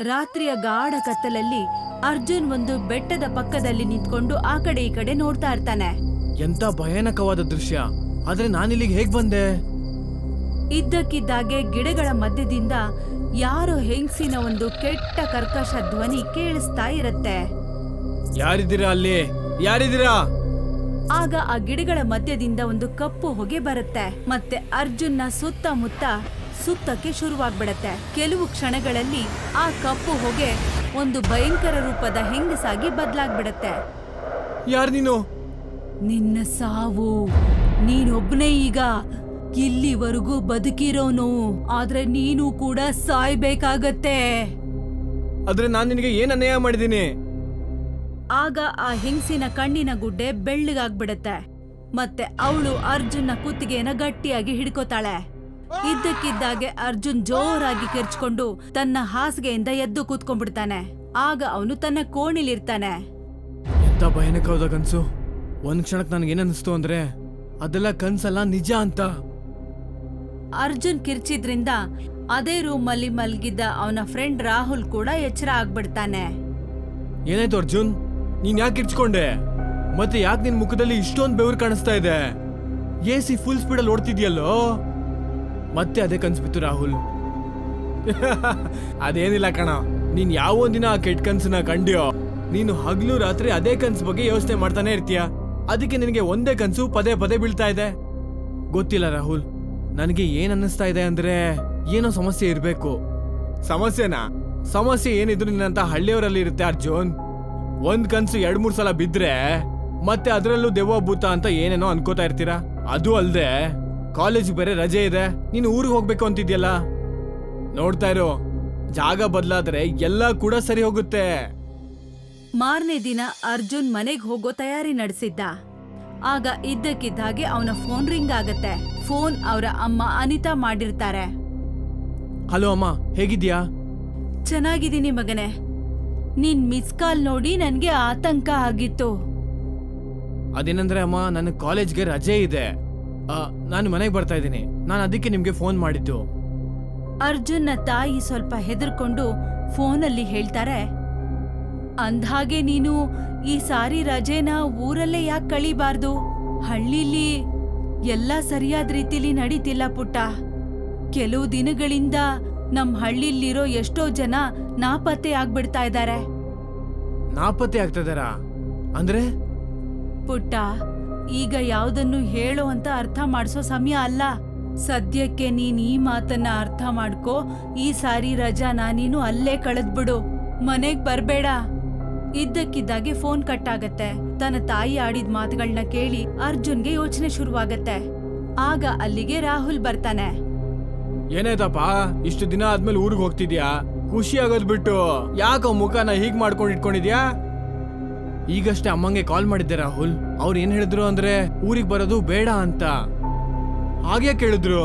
ರಾತ್ರಿಯ ಗಾಢ ಕತ್ತಲಲ್ಲಿ ಅರ್ಜುನ್ ಒಂದು ಬೆಟ್ಟದ ಪಕ್ಕದಲ್ಲಿ ನಿಂತ್ಕೊಂಡು ಆ ಕಡೆ ಈ ಕಡೆ ನೋಡ್ತಾ ಇರ್ತಾನೆ. ಎಂತ ಭಯಾನಕವಾದ ದೃಶ್ಯ. ಆದ್ರೆ ನಾನಿಲ್ಲಿಗೆ ಹೇಗ್ ಬಂದೆ? ಇದ್ದಕ್ಕಿದ್ದಾಗೆ ಗಿಡಗಳ ಮಧ್ಯದಿಂದ ಯಾರೋ ಹೆಂಗಸಿನ ಒಂದು ಕೆಟ್ಟ ಕರ್ಕಶ ಧ್ವನಿ ಕೇಳಿಸ್ತಾ ಇರತ್ತೆ. ಯಾರಿದ್ದೀರಾ ಅಲ್ಲಿ? ಯಾರಿದ್ದೀರಾ? ಆಗ ಆ ಗಿಡಗಳ ಮಧ್ಯದಿಂದ ಒಂದು ಕಪ್ಪು ಹೊಗೆ ಬರುತ್ತೆ. ಮತ್ತೆ ಅರ್ಜುನ್ನ ಸುತ್ತಮುತ್ತ ಸುತ್ತಕ್ಕೆ ಶುರುವಾಗ್ಬಿಡತ್ತೆ. ಕೆಲವು ಕ್ಷಣಗಳಲ್ಲಿ ಆ ಕಪ್ಪು ಹೊಗೆ ಒಂದು ಭಯಂಕರ ರೂಪದ ಹೆಂಗಸಾಗಿ ಬದಲಾಗ್ಬಿಡತ್ತೆ. ಯಾರು ನೀನು? ನಿನ್ನ ಸಾವು. ನೀನೊಬ್ನೇ ಈಗ ಇಲ್ಲಿವರೆಗೂ ಬದುಕಿರೋನು, ಆದ್ರೆ ನೀನು ಕೂಡ ಸಾಯ್ಬೇಕಾಗತ್ತೆ. ಆದ್ರೆ ನಾನ್ ನಿನಗೆ ಏನ್ ಅನ್ಯಾಯ ಮಾಡಿದೀನಿ? ಆಗ ಆ ಹೆಂಗಸಿನ ಕಣ್ಣಿನ ಗುಡ್ಡೆ ಬೆಳ್ಳಗಾಗ್ಬಿಡತ್ತೆ. ಮತ್ತೆ ಅವಳು ಅರ್ಜುನ್ನ ಕುತ್ತಿಗೆನ ಗಟ್ಟಿಯಾಗಿ ಹಿಡ್ಕೋತಾಳೆ. ಇದ್ದಕ್ಕಿದ್ದಾಗೆ ಅರ್ಜುನ್ ಜೋರಾಗಿ ಕಿರ್ಚ್ಕೊಂಡು ತನ್ನ ಹಾಸಿಗೆಯಿಂದ ಎದ್ದು ಕೂತ್ಕೊಂಡ್ಬಿಡ್ತಾನೆ. ಆಗ ಅವನು ತನ್ನ ಕೋಣಿಲಿರ್ತಾನೆ. ಎಂತ ಭಯಾನಕವಾದ ಕನ್ಸು. ಒಂದ್ ಕ್ಷಣಕ್ ನನ್ಗೇನನ್ನಿಸ್ತು ಅಂದ್ರೆ ಅದೆಲ್ಲ ಕನ್ಸಲ್ಲ, ನಿಜ ಅಂತ. ಅರ್ಜುನ್ ಕಿರ್ಚಿದ್ರಿಂದ ಅದೇ ರೂಮಲ್ಲಿ ಮಲ್ಗಿದ್ದ ಅವನ ಫ್ರೆಂಡ್ ರಾಹುಲ್ ಕೂಡ ಎಚ್ಚರ ಆಗ್ಬಿಡ್ತಾನೆ. ಏನಾಯ್ತು ಅರ್ಜುನ್? ನೀನ್ ಯಾಕೆ ಕಿರ್ಚ್ಕೊಂಡೆ? ಮತ್ತೆ ಯಾಕೆ ನಿನ್ ಮುಖದಲ್ಲಿ ಇಷ್ಟೊಂದು ಬೆವರು ಕಾಣಿಸ್ತಾ ಇದೆ? AC ಫುಲ್ ಸ್ಪೀಡಲ್ಲಿ ಓಡ್ತಿದ್ಯಲ್ಲೋ. ಮತ್ತೆ ಅದೇ ಕನ್ಸ್ಬಿತ್ತು ರಾಹುಲ್. ಅದೇನಿಲ್ಲ ಕಣ, ನೀನ್ ಯಾವೊಂದಿನ ಆ ಕೆಟ್ಟ ಕನ್ಸನ್ನ ಕಂಡ್ಯೋ, ನೀನು ಹಗ್ಲು ರಾತ್ರಿ ಅದೇ ಕನ್ಸ್ ಬಗ್ಗೆ ಯೋಚನೆ ಮಾಡ್ತಾನೆ ಇರ್ತೀಯ. ಅದಕ್ಕೆ ನಿನಗೆ ಒಂದೇ ಕನ್ಸು ಪದೇ ಪದೇ ಬೀಳ್ತಾ ಇದೆ. ಗೊತ್ತಿಲ್ಲ ರಾಹುಲ್, ನನಗೆ ಏನ್ ಅನ್ನಿಸ್ತಾ ಇದೆ ಅಂದ್ರೆ ಏನೋ ಸಮಸ್ಯೆ ಇರ್ಬೇಕು. ಸಮಸ್ಯೆನಾ? ಸಮಸ್ಯೆ ಏನಿದ್ರು ನಿನ್ನಂತ ಹಳ್ಳಿಯವರಲ್ಲಿ ಇರುತ್ತೆ ಅರ್ಜುನ್. ಒಂದ್ ಕನ್ಸು 2-3 ಸಲ ಬಿದ್ರೆ ಮತ್ತೆ ಅದರಲ್ಲೂ ದೆವ್ವ ಭೂತ ಅಂತ ಏನೇನೋ ಅನ್ಕೋತಾ ಇರ್ತೀರಾ. ಅದು ಅಲ್ದೆ ಕಾಲೇಜ್ ಬೇರೆ ರಜೆ ಇದೆ, ನೀನು ಊರಿಗೆ ಹೋಗ್ಬೇಕು ಅಂತಿದ್ಯಲ್ಲ. ನೋಡ್ತಾ ಇರೋ, ಜಾಗ ಬದಲಾದ್ರೆ ಎಲ್ಲ ಕೂಡ ಸರಿ ಹೋಗುತ್ತೆ. ಮಾರನೇ ದಿನ ಅರ್ಜುನ್ ಮನೆಗ್ ಹೋಗೋ ತಯಾರಿ ನಡೆಸಿದ್ದ. ಆಗ ಇದ್ದಕ್ಕಿದ್ದಾಗೆ ಅವನ ಫೋನ್ ರಿಂಗ್ ಆಗತ್ತೆ. ಫೋನ್ ಅವರ ಅಮ್ಮ ಅನಿತಾ ಮಾಡಿರ್ತಾರೆ. ಹಲೋ ಅಮ್ಮ, ಹೇಗಿದ್ಯಾ? ಚೆನ್ನಾಗಿದ್ದೀನಿ ಮಗನೇ. ನಿನ್ ಮಿಸ್ ಕಾಲ್ ನೋಡಿ ನನ್ಗೆ ಆತಂಕ ಆಗಿತ್ತು. ಅದೇನಂದ್ರೆ ಅಮ್ಮ, ನನ್ನ ಕಾಲೇಜ್ಗೆ ರಜೆ ಇದೆ, ನಾನು ಮನೆಗೆ ಬರ್ತಾ ಇದ್ದೀನಿ. ನಾನು ಅದಕ್ಕೆ ನಿಮ್ಗೆ ಫೋನ್ ಮಾಡಿದ್ದು. ಅರ್ಜುನ್ನ ತಾಯಿ ಸ್ವಲ್ಪ ಹೆದರ್ಕೊಂಡು ಫೋನಲ್ಲಿ ಹೇಳ್ತಾರೆ, ಅಂದ್ಹಾಗೆ ನೀನು ಈ ಸಾರಿ ರಜೆನ ಊರಲ್ಲೇ ಯಾಕೆ ಕಳಿಬಾರ್ದು? ಹಳ್ಳಿಲಿ ಎಲ್ಲ ಸರಿಯಾದ ರೀತಿಲಿ ನಡೀತಿಲ್ಲ ಪುಟ್ಟ. ಕೆಲವು ದಿನಗಳಿಂದ ನಮ್ ಹಳ್ಳಿಲಿರೋ ಎಷ್ಟೋ ಜನ ನಾಪತ್ತೆ ಆಗ್ಬಿಡ್ತಾ ಇದ್ದಾರೆ. ನಾಪತ್ತೆ ಆಗ್ತಿದಾರಾ? ಅಂದ್ರೆ? ಪುಟ್ಟ, ಈಗ ಯಾವ್ದನ್ನು ಹೇಳೋ ಅಂತ ಅರ್ಥ ಮಾಡಿಸೋ ಸಮಯ ಅಲ್ಲ. ಸದ್ಯಕ್ಕೆ ನೀನ್ ಈ ಮಾತನ್ನ ಅರ್ಥ ಮಾಡ್ಕೋ. ಈ ಸಾರಿ ರಜಾನ ನೀನು ಅಲ್ಲೇ ಕಳೆದ್ಬಿಡು, ಮನೆಗ್ ಬರ್ಬೇಡ. ಇದ್ದಕ್ಕಿದ್ದಾಗೆ ಫೋನ್ ಕಟ್ ಆಗತ್ತೆ. ತನ್ನ ತಾಯಿ ಆಡಿದ ಮಾತುಗಳನ್ನ ಕೇಳಿ ಅರ್ಜುನ್ಗೆ ಯೋಚನೆ ಶುರುವಾಗತ್ತೆ. ಆಗ ಅಲ್ಲಿಗೆ ರಾಹುಲ್ ಬರ್ತಾನೆ. ಏನಾಯ್ತಪ್ಪ, ಇಷ್ಟು ದಿನ ಆದ್ಮೇಲೆ ಊರಿಗೆ ಹೋಗ್ತಿದ್ಯಾ? ಖುಷಿ ಆಗೋದ್ ಬಿಟ್ಟು ಯಾಕ ಮುಖನ ಹೀಗ್ ಮಾಡ್ಕೊಂಡು ಇಟ್ಕೊಂಡಿದ್ಯಾ? ಈಗಷ್ಟೇ ಅಮ್ಮಂಗೆ ಕಾಲ್ ಮಾಡಿದ್ದೆ ರಾಹುಲ್. ಅವ್ರು ಏನ್ ಹೇಳಿದ್ರು ಅಂದ್ರೆ ಊರಿಗೆ ಬರೋದು ಬೇಡ ಅಂತ. ಹಾಗೆ ಕೇಳಿದ್ರು,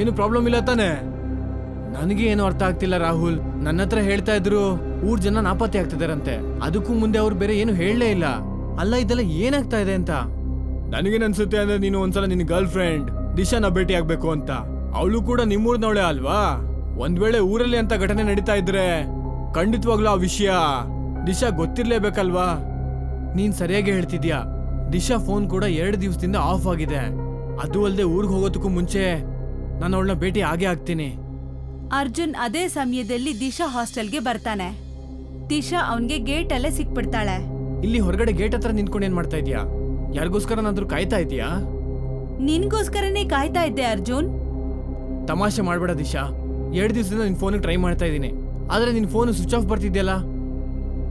ಏನು ಪ್ರಾಬ್ಲಮ್ ಇಲ್ಲ ತಾನೆ? ನನಗೆ ಏನು ಅರ್ಥ ಆಗ್ತಿಲ್ಲ ರಾಹುಲ್. ನನ್ನ ಹತ್ರ ಹೇಳ್ತಾ ಇದ್ರು ಊರ್ ಜನ ನಾಪತ್ತೆ ಆಗ್ತಿದಾರಂತೆ. ಅದಕ್ಕೂ ಮುಂದೆ ಅವ್ರು ಬೇರೆ ಏನು ಹೇಳಲೇ ಇಲ್ಲ. ಅಲ್ಲ, ಇದೆಲ್ಲ ಏನಾಗ್ತಾ ಇದೆ ಅಂತ. ನನಗೇನ್ ಅನ್ಸುತ್ತೆ ಅಂದ್ರೆ ನೀನು ಒಂದ್ಸಲ ನಿನ್ನ ಗರ್ಲ್ ಫ್ರೆಂಡ್ ದಿಶಾನ ಭೇಟಿ ಆಗ್ಬೇಕು ಅಂತ. ಅವಳು ಕೂಡ ನಿಮ್ಮೂರ್ನವಳೆ ಅಲ್ವಾ? ಒಂದ್ ವೇಳೆ ಊರಲ್ಲಿ ಅಂತ ಘಟನೆ ನಡೀತಾ ಇದ್ರೆ ಖಂಡಿತವಾಗ್ಲೂ ಆ ವಿಷಯ ದಿಶಾ ಗೊತ್ತಿರ್ಲೇಬೇಕಲ್ವಾ? ನೀನ್ ಸರಿಯಾಗಿ ಹೇಳ್ತಿದ್ಯಾ. ದಿಶಾ ಫೋನ್ ಕೂಡ 2 ದಿವಸದಿಂದ ಆಫ್ ಆಗಿದೆ. ಅದು ಅಲ್ಲದೆ ಊರಿಗೆ ಹೋಗೋದಕ್ಕೂ ಮುಂಚೆ ನಾನು ಅವಳನ್ನ ಭೇಟಿ ಆಗೇ ಆಗ್ತೀನಿ. ಅರ್ಜುನ್ ಅದೇ ಸಮಯದಲ್ಲಿ ದಿಶಾ ಹಾಸ್ಟೆಲ್ಗೆ ಬರ್ತಾನೆ. ದಿಶಾ ಅವನ್ಗೆ ಗೇಟ್ ಅಲ್ಲೇ ಸಿಕ್ಬಿಡ್ತಾಳೆ. ಇಲ್ಲಿ ಹೊರಗಡೆ ಗೇಟ್ ಹತ್ರ ನಿಂತ್ಕೊಂಡು ಏನ್ ಮಾಡ್ತಾ ಇದೀಯಾ? ಯಾರಿಗೋಸ್ಕರನಾದ್ರೂ ಕಾಯ್ತಾ ಇದೀಯಾ? ನಿನ್ಗೋಸ್ಕರನೇ ಕಾಯ್ತಾ ಇದ್ದೆ ಅರ್ಜುನ್. ತಮಾಷೆ ಮಾಡ್ಬೇಡ ದಿಶಾ. 2 ದಿವಸದಿಂದ ನಿನ್ ಫೋನ್ ಟ್ರೈ ಮಾಡ್ತಾ ಇದ್ದೀನಿ, ಆದ್ರೆ ನಿನ್ ಫೋನ್ ಸ್ವಿಚ್ ಆಫ್ ಬರ್ತಿದ್ಯಲ್ಲ.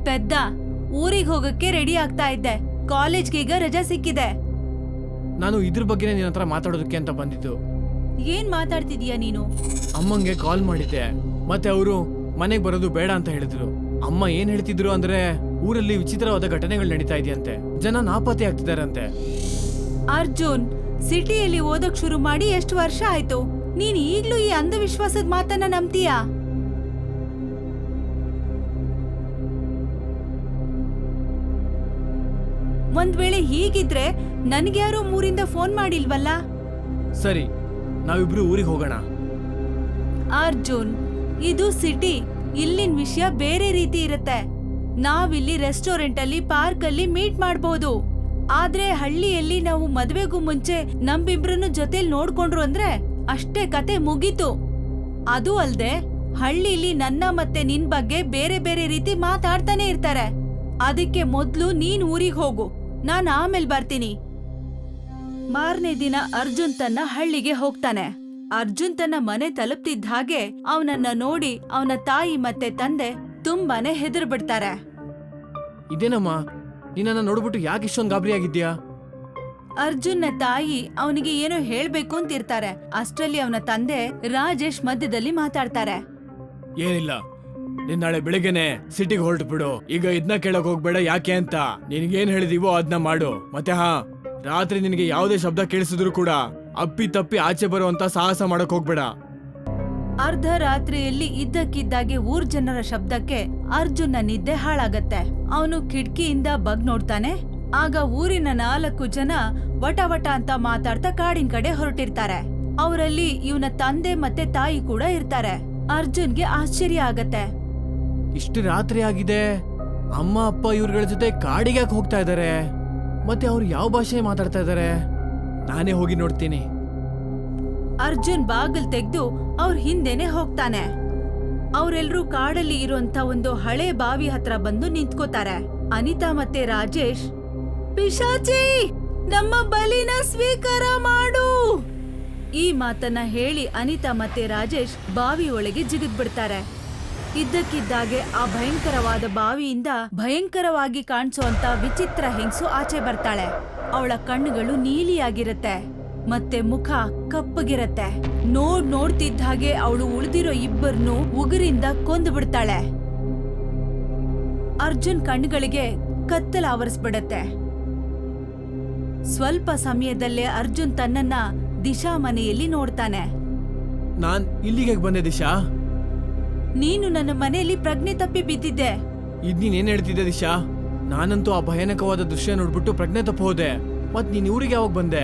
ಪೆದ್ದ, ಊರಿಗೆ ಹೋಗಕ್ಕೆ ರೆಡಿ ಆಗ್ತಾ ಇದ್ದೆ. ಕಾಲೇಜ್ಗೆ ಈಗ ರಜಾ ಸಿಕ್ಕಿದೆ. ನಾನು ಇದ್ರ ಬಗ್ಗೆನೇ ನಿನ್ನ ಹತ್ರ ಮಾತಾಡೋದಕ್ಕೆ ಅಂತ ಬಂದಿದ್ದು. ಏನ್ ಮಾತಾಡ್ತಿದೀಯ ನೀನು? ಅಮ್ಮಂಗೆ ಕಾಲ್ ಮಾಡಿದ್ದೆ, ಮತ್ತೆ ಅವರು ಮನೆಗೆ ಬರೋದು ಬೇಡ ಅಂತ ಹೇಳಿದ್ರು. ಅಮ್ಮ ಏನ್ ಹೇಳ್ತಿದ್ರು ಅಂದ್ರೆ ಊರಲ್ಲಿ ವಿಚಿತ್ರವಾದ ಘಟನೆಗಳು ನಡೀತಾ ಇದೆಯಂತೆ, ಜನ ನಾಪತ್ತೆ ಆಗ್ತಿದಾರಂತೆ. ಅರ್ಜುನ್, ಸಿಟಿಯಲ್ಲಿ ಓದಕ್ ಶುರು ಮಾಡಿ ಎಷ್ಟು ವರ್ಷ ಆಯ್ತು? ನೀನ್ ಈಗ್ಲೂ ಈ ಅಂಧವಿಶ್ವಾಸದ ಮಾತನ್ನ ನಂಬ್ತೀಯಾ? ಒಂದ್ ವೇಳೆ ಹೀಗಿದ್ರೆ ನನ್ಗ್ಯಾರೋ ಊರಿಂದ ಫೋನ್ ಮಾಡಿಲ್ವಲ್ಲ? ಸರಿ, ನಾವಿಬ್ರು ಊರಿಗೆ ಹೋಗೋಣ. ಅರ್ಜುನ್, ಇದು ಸಿಟಿ. ಇಲ್ಲಿನ ವಿಷಯ ಬೇರೆ ರೀತಿ ಇರುತ್ತೆ. ನಾವಿಲ್ಲಿ ರೆಸ್ಟೋರೆಂಟ್ ಅಲ್ಲಿ, ಪಾರ್ಕ್ ಅಲ್ಲಿ ಮೀಟ್ ಮಾಡ್ಬೋದು. ಆದ್ರೆ ಹಳ್ಳಿಯಲ್ಲಿ ನಾವು ಮದ್ವೆಗೂ ಮುಂಚೆ ನಮ್ಮಿಬ್ರನ್ನು ಜೊತೆಲಿ ನೋಡ್ಕೊಂಡ್ರು ಅಂದ್ರೆ ಅಷ್ಟೇ, ಕತೆ ಮುಗೀತು. ಅದು ಅಲ್ದೆ ಹಳ್ಳಿಲಿ ನನ್ನ ಮತ್ತೆ ನಿನ್ ಬಗ್ಗೆ ಬೇರೆ ಬೇರೆ ರೀತಿ ಮಾತಾಡ್ತಾನೆ ಇರ್ತಾರೆ. ಅದಕ್ಕೆ ಮೊದ್ಲು ನೀನ್ ಊರಿಗೆ ಹೋಗು, ನಾನ್ ಆಮೇಲೆ ಬರ್ತೀನಿ. ಮಾರನೇ ದಿನ ಅರ್ಜುನ್ ತನ್ನ ಹಳ್ಳಿಗೆ ಹೋಗ್ತಾನೆ. ಅರ್ಜುನ್ ತನ್ನ ಮನೆ ತಲುಪ್ತಿದ್ದ ಹಾಗೆ ಅವನನ್ನ ನೋಡಿ ಅವನ ತಾಯಿ ಮತ್ತೆ ತಂದೆ ತುಂಬಾನೇ ಹೆದರ್ ಬಿಡ್ತಾರೆ. ಇದೇನಮ್ಮ, ನಿನ್ನ ನೋಡ್ಬಿಟ್ಟು ಯಾಕೆ ಇಷ್ಟೊಂದು ಗಾಬರಿ ಆಗಿದ್ಯಾ? ಅರ್ಜುನ್ನ ತಾಯಿ ಅವನಿಗೆ ಏನೋ ಹೇಳ್ಬೇಕು ಅಂತಿರ್ತಾರೆ. ಅಷ್ಟರಲ್ಲಿ ಅವನ ತಂದೆ ರಾಜೇಶ್ ಮಧ್ಯದಲ್ಲಿ ಮಾತಾಡ್ತಾರೆ. ಏನಿಲ್ಲ, ನೀನ್ ನಾಳೆ ಬೆಳಿಗ್ಗೆನೆ ಸಿಟಿಗೆ ಹೊರಟು ಬಿಡು. ಈಗ ಇದನ್ನ ಕೇಳಕ್ ಹೋಗ್ಬೇಡ, ಯಾಕೆ ಅಂತ ನಿನ್ಗೇನ್ ಹೇಳಿದೀವೋ ಅದನ್ನ ಮಾಡು. ಮತ್ತೆ ರಾತ್ರಿ ನಿನಗೆ ಯಾವುದೇ ಶಬ್ದ ಕೇಳಿಸಿದ್ರು ಕೂಡ ಅಪ್ಪಿ ತಪ್ಪಿ ಆಚೆ ಬರುವಂತ ಸಾಹಸ ಮಾಡಕ್ ಹೋಗ್ಬೇಡ. ಅರ್ಧ ರಾತ್ರಿಯಲ್ಲಿ ಇದ್ದಕ್ಕಿದ್ದಾಗೆ ಊರ್ ಜನರ ಶಬ್ದಕ್ಕೆ ಅರ್ಜುನ್ನ ನಿದ್ದೆ ಹಾಳಾಗತ್ತೆ. ಅವನು ಕಿಟಕಿಯಿಂದ ಬಗ್ ನೋಡ್ತಾನೆ. ಆಗ ಊರಿನ 4 ಜನ ವಟ ವಟ ಅಂತ ಮಾತಾಡ್ತಾ ಕಾಡಿನ ಕಡೆ ಹೊರಟಿರ್ತಾರೆ. ಅವರಲ್ಲಿ ಇವನ ತಂದೆ ಮತ್ತೆ ತಾಯಿ ಕೂಡ ಇರ್ತಾರೆ. ಅರ್ಜುನ್ಗೆ ಆಶ್ಚರ್ಯ ಆಗತ್ತೆ. ಇಷ್ಟು ರಾತ್ರಿ ಆಗಿದೆ, ಅಮ್ಮ ಅಪ್ಪ ಇವ್ರಗಳ ಜೊತೆ ಕಾಡಿಗೆ ಯಾಕೆ ಹೋಗ್ತಾ ಇದಾರೆ? ಮತ್ತೆ ಅವ್ರು ಯಾವ ಭಾಷೆ ಮಾತಾಡ್ತಾ ಇದಾರೆ? ನಾನೇ ಹೋಗಿ ನೋಡ್ತೀನಿ. ಅರ್ಜುನ್ ಬಾಗಿಲ್ ತೆಗ್ದು ಅವ್ರ ಹಿಂದೆನೆ ಹೋಗ್ತಾನೆ. ಅವರೆಲ್ಲರೂ ಕಾಡಲ್ಲಿ ಇರುವಂತ ಒಂದು ಹಳೆ ಬಾವಿ ಹತ್ರ ಬಂದು ನಿಂತ್ಕೋತಾರೆ. ಅನಿತಾ ಮತ್ತೆ ರಾಜೇಶ್, ಪಿಶಾಚಿ, ನಮ್ಮ ಬಲಿನ ಸ್ವೀಕಾರ ಮಾಡು, ಈ ಮಾತನ್ನ ಹೇಳಿ ಅನಿತಾ ಮತ್ತೆ ರಾಜೇಶ್ ಬಾವಿ ಒಳಗೆ ಜಿಗಿದ್ಬಿಡ್ತಾರೆ. ಇದ್ದಕ್ಕಿದ್ದಾಗೆ ಆ ಭಯಂಕರವಾದ ಬಾವಿಯಿಂದ ಭಯಂಕರವಾಗಿ ಕಾಣಿಸುವಂತ ವಿಚಿತ್ರ ಹೆಂಗಸು ಆಚೆ ಬರ್ತಾಳೆ. ಅವಳ ಕಣ್ಣುಗಳು ನೀಲಿಯಾಗಿರತ್ತೆ ಮತ್ತೆ ಮುಖ ಕಪ್ಪಗಿರತ್ತೆ. ನೋಡ್ತಿದ್ದ ಹಾಗೆ ಅವಳು ಉಳಿದಿರೋ ಇಬ್ಬರನ್ನು ಉಗುರಿಂದ ಕೊಂದು ಬಿಡ್ತಾಳೆ. ಅರ್ಜುನ್ ಕಣ್ಣುಗಳಿಗೆ ಕತ್ತಲ ಆವರಿಸ್ಬಿಡತ್ತೆ. ಸ್ವಲ್ಪ ಸಮಯದಲ್ಲೇ ಅರ್ಜುನ್ ತನ್ನನ್ನ ದಿಶಾ ಮನೆಯಲ್ಲಿ ನೋಡ್ತಾನೆ. ನಾನ್ ಇಲ್ಲಿಗೆ ಬಂದೆ ದಿಶಾ? ನೀನು ನನ್ನ ಮನೆಯಲ್ಲಿ ಪ್ರಜ್ಞೆ ತಪ್ಪಿ ಬಿದ್ದಿದ್ದೆ. ಇದ್ ನೀನ್ ಹೇಳ್ತಿದ್ದೆ ದಿಶಾ? ನಾನಂತೂ ಆ ಭಯಾನಕವಾದ ದೃಶ್ಯ ನೋಡ್ಬಿಟ್ಟು ಪ್ರಜ್ಞೆ ತಪ್ಪ ಹೋದೆ. ಮತ್ ನೀನ್ ಊರಿಗೆ ಯಾವಾಗ ಬಂದೆ?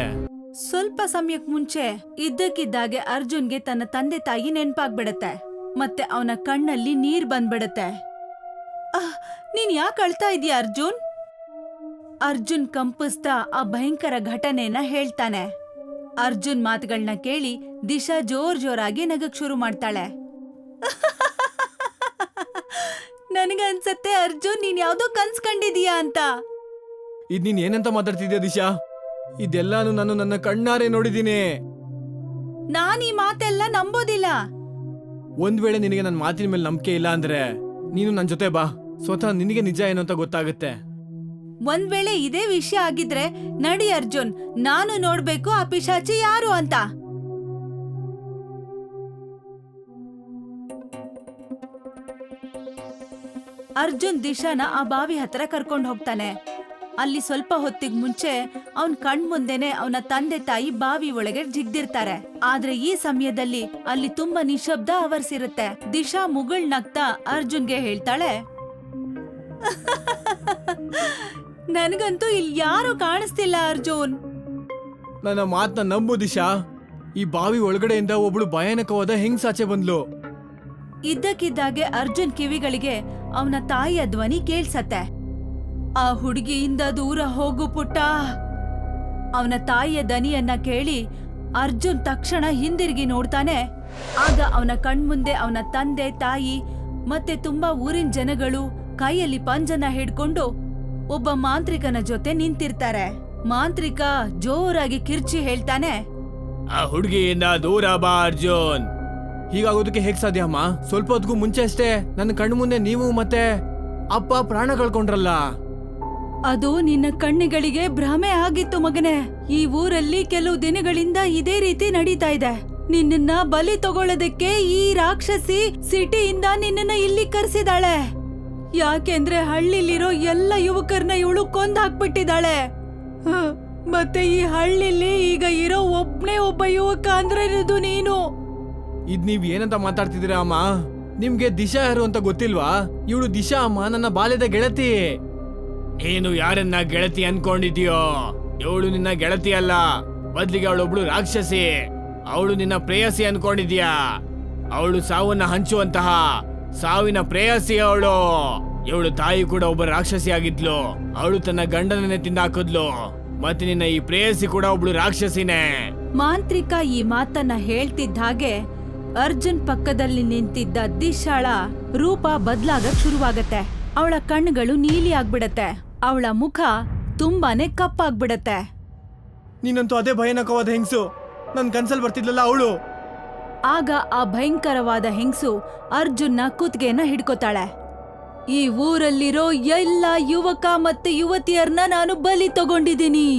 ಸ್ವಲ್ಪ ಸಮಯಕ್ ಮುಂಚೆ. ಇದ್ದಕ್ಕಿದ್ದಾಗೆ ಅರ್ಜುನ್ಗೆ ತನ್ನ ತಂದೆ ತಾಯಿ ನೆನ್ಪಾಗ್ಬಿಡತ್ತೆ. ಮತ್ತೆ ಅವನ ಕಣ್ಣಲ್ಲಿ ನೀರ್ ಬಂದ್ಬಿಡತ್ತೆ. ನೀನ್ ಯಾಕೆ ಅಳ್ತಾ ಇದೀಯ ಅರ್ಜುನ್? ಅರ್ಜುನ್ ಕಂಪಿಸ್ತಾ ಆ ಭಯಂಕರ ಘಟನೆನ ಹೇಳ್ತಾನೆ. ಅರ್ಜುನ್ ಮಾತುಗಳನ್ನ ಕೇಳಿ ದಿಶಾ ಜೋರಾಗಿ ನಗಕ್ ಶುರು ಮಾಡ್ತಾಳೆ. ನನಗನ್ಸತ್ತೆ ಅರ್ಜುನ್, ನೀನ್ ಯಾವ್ದೋ ಕನ್ಸ್ ಕಂಡಿದೀಯಾ ಅಂತ. ಇದ್ ನೀನ್ ಏನಂತ ಮಾತಾಡ್ತಿದ್ಯಾ ದಿಶಾ? ಇದೆಲ್ಲಾನು ನಾನು ನನ್ನ ಕಣ್ಣಾರೆ ನೋಡಿದೀನಿ. ನಾನ್ ಈ ಮಾತೆಲ್ಲ ನಂಬೋದಿಲ್ಲ. ಒಂದ್ ವೇಳೆ ನಿನಗೆ ನನ್ನ ಮಾತಿನ ಮೇಲೆ ನಂಬಿಕೆ ಇಲ್ಲ ಅಂದ್ರೆ ನೀನು ನನ್ ಜೊತೆ ಬಾ, ಸ್ವತಃ ನಿನಗೆ ನಿಜ ಏನು ಅಂತ ಗೊತ್ತಾಗುತ್ತೆ. ಒಂದ್ ವೇಳೆ ಇದೇ ವಿಷಯ ಆಗಿದ್ರೆ ನಡಿ ಅರ್ಜುನ್, ನಾನು ನೋಡ್ಬೇಕು ಆ ಪಿಶಾಚಿ ಯಾರು ಅಂತ. ಅರ್ಜುನ್ ದಿಶಾನ ಆ ಬಾವಿ ಹತ್ರ ಕರ್ಕೊಂಡು ಹೋಗ್ತಾನೆ. ಅಲ್ಲಿ ಸ್ವಲ್ಪ ಹೊತ್ತಿಗೆ ಮುಂಚೆ ಅವನ್ ಕಣ್ಮುಂದೆನೆ ಅವನ ತಂದೆ ತಾಯಿ ಬಾವಿ ಒಳಗೆ ಜಿಗ್ದಿರ್ತಾರೆ. ಆದ್ರೆ ಈ ಸಮಯದಲ್ಲಿ ಅಲ್ಲಿ ತುಂಬಾ ನಿಶಬ್ದ ಆವರಿಸಿರುತ್ತೆ. ದಿಶಾ ಮುಗುಳ್ನಗ್ತಾ ಅರ್ಜುನ್ಗೆ ಹೇಳ್ತಾಳೆ, ನನಗಂತೂ ಇಲ್ಲಿ ಯಾರು ಕಾಣಿಸ್ತಿಲ್ಲ ಅರ್ಜುನ್. ನನ್ನ ಮಾತನ್ನ ನಂಬು ದಿಶಾ. ಈ ಬಾವಿ ಒಳಗಡೆಯಿಂದ ಒಬ್ಳು ಭಯಾನಕವಾದ ಹೆಂಗ್ಸಾಚೆ ಬಂದ್ಲು. ಇದ್ದಕ್ಕಿದ್ದಾಗೆ ಅರ್ಜುನ್ ಕಿವಿಗಳಿಗೆ ಅವನ ತಾಯಿಯ ಧ್ವನಿ ಕೇಳ್ಸತ್ತೆ. ಆ ಹುಡುಗಿಯಿಂದ ದೂರ ಹೋಗು ಪುಟ್ಟ. ಅವನ ತಾಯಿಯ ದನಿಯನ್ನ ಕೇಳಿ ಅರ್ಜುನ್ ತಕ್ಷಣ ಹಿಂದಿರುಗಿ ನೋಡ್ತಾನೆ. ಆಗ ಅವನ ಕಣ್ಮುಂದೆ ಅವನ ತಂದೆ ತಾಯಿ ಮತ್ತೆ ತುಂಬಾ ಊರಿನ ಜನಗಳು ಕೈಯಲ್ಲಿ ಪಂಜನ ಹಿಡ್ಕೊಂಡು ಒಬ್ಬ ಮಾಂತ್ರಿಕನ ಜೊತೆ ನಿಂತಿರ್ತಾರೆ. ಮಾಂತ್ರಿಕ ಜೋರಾಗಿ ಕಿರ್ಚಿ ಹೇಳ್ತಾನೆ, ಆ ಹುಡುಗಿಯಿಂದ ದೂರ ಬಾ ಅರ್ಜುನ್. ಹೀಗಾಗೋದಕ್ಕೆ ಹೇಗ್ ಸಾಧ್ಯ ಅಮ್ಮ? ಸ್ವಲ್ಪ ಹೊತ್ತಿಗೂ ಮುಂಚೆ ಅಷ್ಟೇ ನನ್ನ ಕಣ್ಣು ಮುಂದೆ ನೀವು ಮತ್ತೆ ಅಪ್ಪ ಪ್ರಾಣ ಕಳ್ಕೊಂಡ್ರಲ್ಲ. ಅದು ನಿನ್ನ ಕಣ್ಣುಗಳಿಗೆ ಭ್ರಮೆ ಆಗಿತ್ತು ಮಗನೇ. ಈ ಊರಲ್ಲಿ ಕೆಲವು ದಿನಗಳಿಂದ ಇದೇ ರೀತಿ ನಡೀತಾ ಇದೆ. ನಿನ್ನನ್ನ ಬಲಿ ತಗೊಳ್ಳೋದಕ್ಕೆ ಈ ರಾಕ್ಷಸಿ ಸಿಟಿಯಿಂದ ನಿನ್ನನ್ನ ಇಲ್ಲಿ ಕರ್ಸಿದಾಳೆ. ಯಾಕೆಂದ್ರೆ ಹಳ್ಳಿಲಿರೋ ಎಲ್ಲ ಯುವಕರನ್ನ ಇವಳು ಕೊಂದ್ ಹಾಕ್ಬಿಟ್ಟಿದ್ದಾಳೆ. ಮತ್ತೆ ಈ ಹಳ್ಳಿಲಿ ಈಗ ಇರೋ ಒಬ್ನೇ ಒಬ್ಬ ಯುವಕ ಅಂದ್ರೆ ಇದು ನೀನು. ಇದ್ ನೀವ್ ಏನಂತ ಮಾತಾಡ್ತಿದ್ದೀರಾ ಅಮ್ಮ? ನಿಮ್ಗೆ ದಿಶಾ ಯಾರು ಅಂತ ಗೊತ್ತಿಲ್ವಾ? ಇವಳು ದಿಶಾ ಅಮ್ಮ, ನನ್ನ ಬಾಲ್ಯದ ಗೆಳತಿ. ನೀನು ಯಾರನ್ನ ಗೆಳತಿ ಅನ್ಕೊಂಡಿದ್ಯೋ? ಇವಳು ನಿನ್ನ ಗೆಳತಿ ಅಲ್ಲ, ಬದ್ಲಿಗೆ ಅವಳೊಬ್ಳು ರಾಕ್ಷಸಿ. ಅವಳು ನಿನ್ನ ಪ್ರೇಯಸಿ ಅನ್ಕೊಂಡಿದ್ಯಾ? ಅವಳು ಸಾವನ್ನ ಹಂಚುವಂತಹ ಸಾವಿನ ಪ್ರೇಯಸಿ ಅವಳು. ಇವಳು ತಾಯಿ ಕೂಡ ಒಬ್ಬ ರಾಕ್ಷಸಿ ಆಗಿದ್ಲು. ಅವಳು ತನ್ನ ಗಂಡನನ್ನೇ ತಿಂದಾಕಿದ್ಲು. ಮತ್ತೆ ನಿನ್ನ ಈ ಪ್ರೇಯಸಿ ಕೂಡ ಒಬ್ಳು ರಾಕ್ಷಸಿನೇ. ಮಾಂತ್ರಿಕ ಈ ಮಾತನ್ನ ಹೇಳ್ತಿದ್ದ ಹಾಗೆ ಅರ್ಜುನ್ ಪಕ್ಕದಲ್ಲಿ ನಿಂತಿದ್ದ ದಿಶಾಳ ರೂಪ ಬದ್ಲಾಗಕ್ ಶುರುವಾಗತ್ತೆ. ಅವಳ ಕಣ್ಣುಗಳು ನೀಲಿ ಆಗ್ಬಿಡತ್ತೆ. ಅವಳ ಮುಖ ತುಂಬಾನೇ ಕಪ್ಪಾಗ್ಬಿಡತ್ತೆ. ನೀನಂತೂ ಅದೇ ಭಯಾನಕವಾದ ಹೆಂಗ್ಸು. ನನ್ ಕನ್ಸಲ್ ಬರ್ತಿದ್ಲಲ್ಲ ಅವಳು. ಆಗ ಆ ಭಯಂಕರವಾದ ಹೆಂಗ್ಸು ಅರ್ಜುನ್ನ ಕುತ್ತಿಗೆನ ಹಿಡ್ಕೋತಾಳೆ. ಈ ಊರಲ್ಲಿರೋ ಎಲ್ಲ ಯುವಕ ಮತ್ತೆ ಯುವತಿಯರ್ನ ನಾನು ಬಲಿ ತಗೊಂಡಿದ್ದೀನಿ.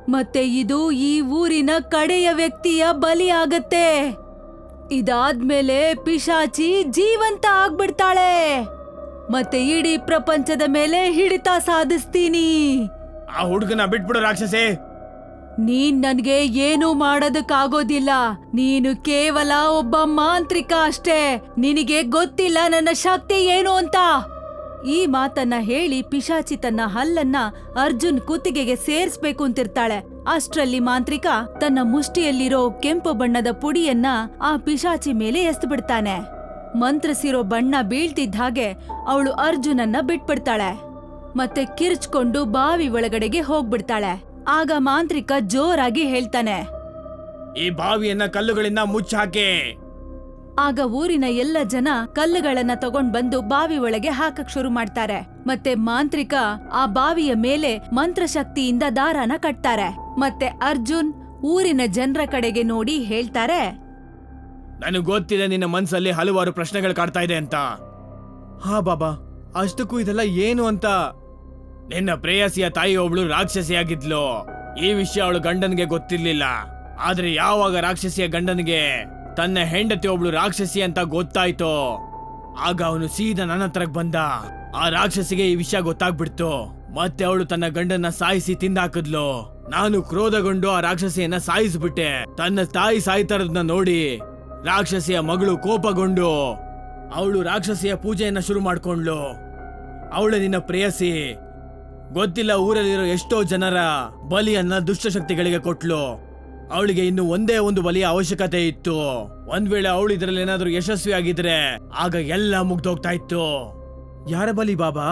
ಮತ್ತೆ ಇದು ಈ ಊರಿನ ಕಡೆಯ ವ್ಯಕ್ತಿಯ ಬಲಿ ಆಗತ್ತೆ. ಇದಾದ್ಮೇಲೆ ಪಿಶಾಚಿ ಜೀವಂತ ಆಗ್ಬಿಡ್ತಾಳೆ. ಮತ್ತೆ ಇಡೀ ಪ್ರಪಂಚದ ಮೇಲೆ ಹಿಡಿತ ಸಾಧಿಸ್ತೀನಿ. ಆ ಹುಡುಗನ ಬಿಟ್ಬಿಡು ರಾಕ್ಷಸೆ. ನೀನ್ ನನ್ಗೆ ಏನೂ ಮಾಡೋದಕ್ಕಾಗೋದಿಲ್ಲ. ನೀನು ಕೇವಲ ಒಬ್ಬ ಮಾಂತ್ರಿಕ ಅಷ್ಟೇ. ನಿನಗೆ ಗೊತ್ತಿಲ್ಲ ನನ್ನ ಶಕ್ತಿ ಏನು ಅಂತ. ಈ ಮಾತನ್ನ ಹೇಳಿ ಪಿಶಾಚಿ ತನ್ನ ಹಲ್ಲನ್ನ ಅರ್ಜುನ್ ಕುತ್ತಿಗೆಗೆ ಸೇರ್ಸ್ಬೇಕು ಅಂತಿರ್ತಾಳೆ. ಅಷ್ಟ್ರಲ್ಲಿ ಮಾಂತ್ರಿಕ ತನ್ನ ಮುಷ್ಟಿಯಲ್ಲಿರೋ ಕೆಂಪು ಬಣ್ಣದ ಪುಡಿಯನ್ನ ಆ ಪಿಶಾಚಿ ಮೇಲೆ ಎಸ್ದು ಬಿಡ್ತಾನೆ. ಮಂತ್ರಸಿರೋ ಬಣ್ಣ ಬೀಳ್ತಿದ್ದ ಹಾಗೆ ಅವಳು ಅರ್ಜುನನ್ನ ಬಿಟ್ಬಿಡ್ತಾಳೆ. ಮತ್ತೆ ಕಿರ್ಚ್ಕೊಂಡು ಬಾವಿ ಒಳಗಡೆಗೆ ಹೋಗ್ಬಿಡ್ತಾಳೆ. ಆಗ ಮಾಂತ್ರಿಕ ಜೋರಾಗಿ ಹೇಳ್ತಾನೆ, ಈ ಬಾವಿಯನ್ನ ಕಲ್ಲುಗಳಿಂದ ಮುಚ್ಚಾಕೆ. ಆಗ ಊರಿನ ಎಲ್ಲ ಜನ ಕಲ್ಲುಗಳನ್ನ ತಗೊಂಡ್ ಬಂದು ಬಾವಿ ಒಳಗೆ ಹಾಕಕ್ ಶುರು ಮಾಡ್ತಾರೆ. ಮತ್ತೆ ಮಾಂತ್ರಿಕ ಆ ಬಾವಿಯ ಮೇಲೆ ಮಂತ್ರಶಕ್ತಿಯಿಂದ ದಾರನ ಕಟ್ತಾರೆ. ಮತ್ತೆ ಅರ್ಜುನ್ ಊರಿನ ಜನರ ಕಡೆಗೆ ನೋಡಿ ಹೇಳ್ತಾರೆ, ನನಗ್ ಗೊತ್ತಿದೆ ನಿನ್ನ ಮನ್ಸಲ್ಲಿ ಹಲವಾರು ಪ್ರಶ್ನೆಗಳು ಕಾಡ್ತಾ ಇದೆ ಅಂತ. ಹಾ ಬಾಬಾ, ಅಷ್ಟಕ್ಕೂ ಇದೆಲ್ಲ ಏನು ಅಂತ. ನಿನ್ನ ಪ್ರೇಯಸಿಯ ತಾಯಿ ಒಬ್ಳು ರಾಕ್ಷಸಿಯಾಗಿದ್ಲು. ಈ ವಿಷಯ ಅವಳು ಗಂಡನ್ಗೆ ಗೊತ್ತಿರ್ಲಿಲ್ಲ. ಆದ್ರೆ ಯಾವಾಗ ರಾಕ್ಷಸಿಯ ಗಂಡನ್ಗೆ ತನ್ನ ಹೆಂಡತಿ ಒಬ್ಳು ರಾಕ್ಷಸಿ ಅಂತ ಗೊತ್ತಾಯ್ತು, ಆಗ ಅವನು ಸೀದಾ ನನ್ನ ಹತ್ರಕ್ ಬಂದ. ಆ ರಾಕ್ಷಸಿಗೆ ಈ ವಿಷಯ ಗೊತ್ತಾಗ್ಬಿಡ್ತು. ಮತ್ತೆ ಅವಳು ತನ್ನ ಗಂಡನ್ನ ಸಾಯಿಸಿ ತಿಂದಾಕಿದ್ಲು. ನಾನು ಕ್ರೋಧಗೊಂಡು ಆ ರಾಕ್ಷಸಿಯನ್ನ ಸಾಯಿಸ್ಬಿಟ್ಟೆ. ತನ್ನ ತಾಯಿ ಸಾಯ್ತಾರದನ್ನ ನೋಡಿ ರಾಕ್ಷಸಿಯ ಮಗಳು ಕೋಪಗೊಂಡು ಅವಳು ರಾಕ್ಷಸಿಯ ಪೂಜೆಯನ್ನ ಶುರು ಮಾಡ್ಕೊಂಡ್ಲು. ಅವಳು ನಿನ್ನ ಪ್ರೇಯಸಿ. ಗೊತ್ತಿಲ್ಲ ಊರಲ್ಲಿರೋ ಎಷ್ಟೋ ಜನರ ಬಲಿಯನ್ನ ದುಷ್ಟಶಕ್ತಿಗಳಿಗೆ ಕೊಟ್ಲು. ಅವಳಿಗೆ ಇನ್ನು ಒಂದೇ ಒಂದು ಬಲಿಯ ಅವಶ್ಯಕತೆ ಇತ್ತು. ಒಂದ್ ವೇಳೆ ಅವಳು ಇದರಲ್ಲಿ ಏನಾದ್ರೂ ಯಶಸ್ವಿ ಆಗಿದ್ರೆ ಆಗ ಎಲ್ಲ ಮುಗ್ದೋಗ್ತಾ ಇತ್ತು. ಯಾರ ಬಲಿ ಬಾಬಾ?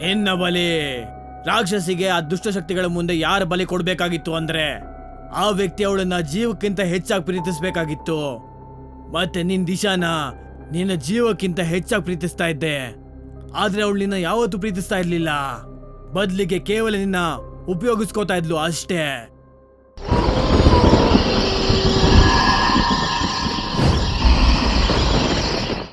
ನಿನ್ನ ಬಲಿ. ರಾಕ್ಷಸಿಗೆ ಆ ದುಷ್ಟಶಕ್ತಿಗಳ ಮುಂದೆ ಯಾರ ಬಲಿ ಕೊಡ್ಬೇಕಾಗಿತ್ತು ಅಂದ್ರೆ ಆ ವ್ಯಕ್ತಿ ಅವಳನ್ನ ಜೀವಕ್ಕಿಂತ ಹೆಚ್ಚಾಗಿ ಪ್ರೀತಿಸ್ಬೇಕಾಗಿತ್ತು. ಮತ್ತೆ ನಿನ್ ದಿಶಾನ ನಿನ್ನ ಜೀವಕ್ಕಿಂತ ಹೆಚ್ಚಾಗಿ ಪ್ರೀತಿಸ್ತಾ ಇದ್ದೆ. ಆದ್ರೆ ಅವಳು ನಿನ್ನ ಯಾವತ್ತೂ ಪ್ರೀತಿಸ್ತಾ ಇರ್ಲಿಲ್ಲ. ಬದ್ಲಿಗೆ ಕೇವಲ ನಿನ್ನ ಉಪಯೋಗಿಸ್ಕೋತಾ ಇದ್ಲು ಅಷ್ಟೇ.